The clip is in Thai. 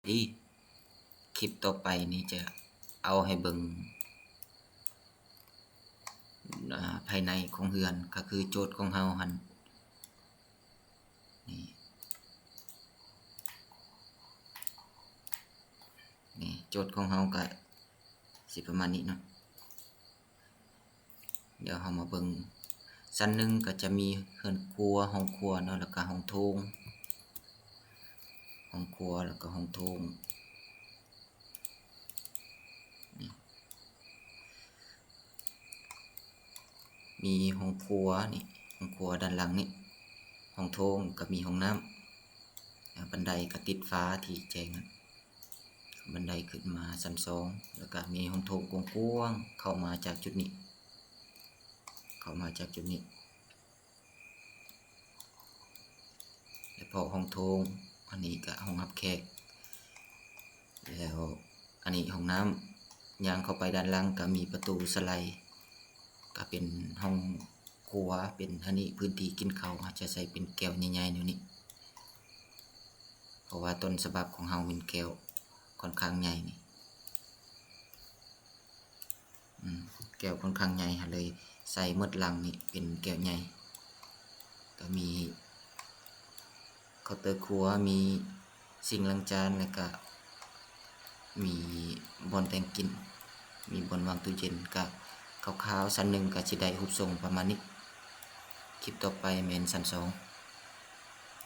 ที่คลิปต่อไปนี้จะเอาให้เบิ่งภายในของเรือนก็คือโจทย์ของเฮาหั่นนี่โจทย์ของเฮาก็สิประมาณนี้เนาะเดี๋ยวเฮามาเบิ่งชั้นหนึ่งก็จะมีเรือนครัวห้องครัวเนาะแล้วก็ห้องโถงห้องครัวแล้วก็ห้องโถงมีห้องครัวนี่ห้องครัวด้านหลังนี่ห้องโถงก็มีห้องน้ำบันไดก็ติดฟ้าที่แจ้งบันไดขึ้นมาชั้น2แล้วก็มีห้องโถงกว้างๆเข้ามาจากจุดนี้แล้วพอห้องโถงอันนี้ก็ห้องรับแขกแล้วอันนี้ห้องน้ำย่างเข้าไปด้านล่างก็มีประตูสไลด์ก็เป็นห้องครัวเป็นอันนี้พื้นที่กินข้าวอาจจะใส่เป็นแก้วใหญ่ๆนี่เพราะว่าต้นฉบับของเฮาเป็นแก้วค่อนข้างใหญ่นี่แก้วค่อนข้างใหญ่เลยใส่หมดลังนี่เป็นแก้วใหญ่ก็มีเคาน์เตอร์ครัวมีซิงค์ล้างจานแล้วก็มีบอนแต่งกินมีบอนวางตู้เย็นก็คร่าวๆชั้น1ก็สิได้รูปทรงประมาณนี้คลิปต่อไปแม่นชั้น2